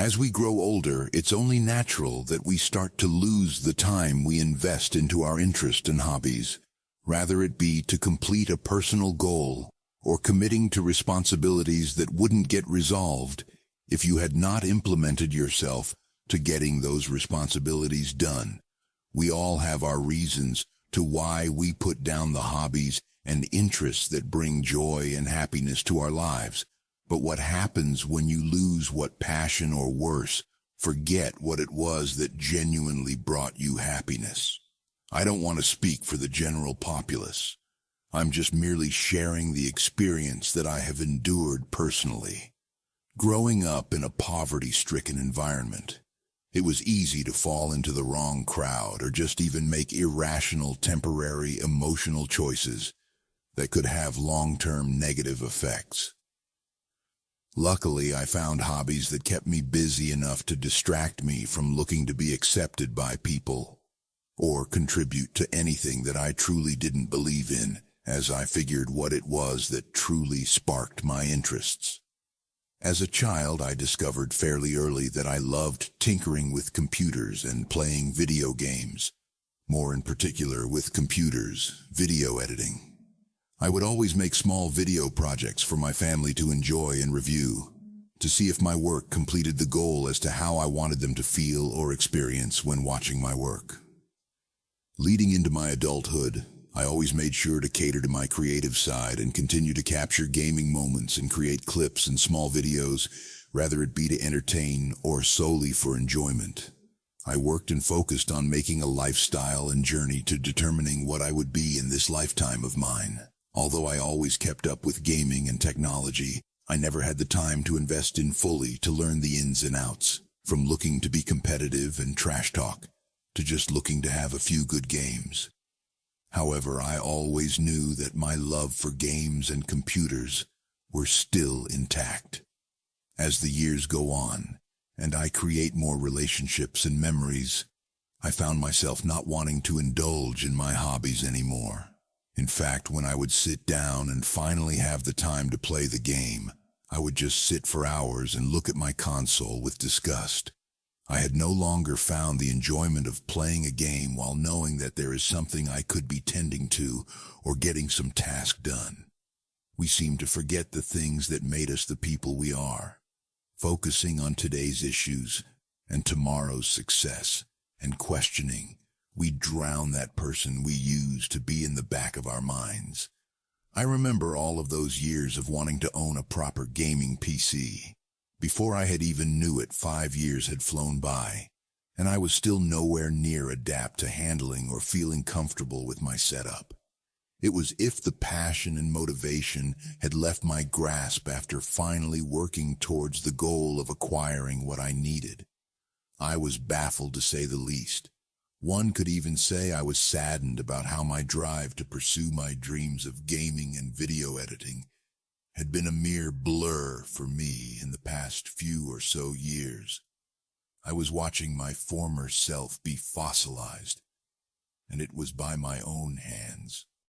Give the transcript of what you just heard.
As we grow older, it's only natural that we start to lose the time we invest into our interests and hobbies, rather it be to complete a personal goal or committing to responsibilities that wouldn't get resolved if you had not implemented yourself to getting those responsibilities done. We all have our reasons to why we put down the hobbies and interests that bring joy and happiness to our lives. But what happens when you lose what passion, or worse, forget what it was that genuinely brought you happiness? I don't want to speak for the general populace. I'm just merely sharing the experience that I have endured personally. Growing up in a poverty-stricken environment, it was easy to fall into the wrong crowd or just even make irrational, temporary, emotional choices that could have long-term negative effects. Luckily, I found hobbies that kept me busy enough to distract me from looking to be accepted by people or contribute to anything that I truly didn't believe in, as I figured what it was that truly sparked my interests. As a child, I discovered fairly early that I loved tinkering with computers and playing video games, more in particular with computers, video editing. I would always make small video projects for my family to enjoy and review, to see if my work completed the goal as to how I wanted them to feel or experience when watching my work. Leading into my adulthood, I always made sure to cater to my creative side and continue to capture gaming moments and create clips and small videos, rather it be to entertain or solely for enjoyment. I worked and focused on making a lifestyle and journey to determining what I would be in this lifetime of mine. Although I always kept up with gaming and technology, I never had the time to invest in fully to learn the ins and outs, from looking to be competitive and trash talk, to just looking to have a few good games. However, I always knew that my love for games and computers were still intact. As the years go on, and I create more relationships and memories, I found myself not wanting to indulge in my hobbies anymore. In fact, when I would sit down and finally have the time to play the game, I would just sit for hours and look at my console with disgust. I had no longer found the enjoyment of playing a game while knowing that there is something I could be tending to or getting some task done. We seem to forget the things that made us the people we are, focusing on today's issues and tomorrow's success, and questioning, we drown that person we used to be in the back of our minds. I remember all of those years of wanting to own a proper gaming PC. Before I had even knew it, 5 years had flown by, and I was still nowhere near adapt to handling or feeling comfortable with my setup. It was as if the passion and motivation had left my grasp after finally working towards the goal of acquiring what I needed. I was baffled, to say the least. One could even say I was saddened about how my drive to pursue my dreams of gaming and video editing had been a mere blur for me in the past few or so years. I was watching my former self be fossilized, and it was by my own hands.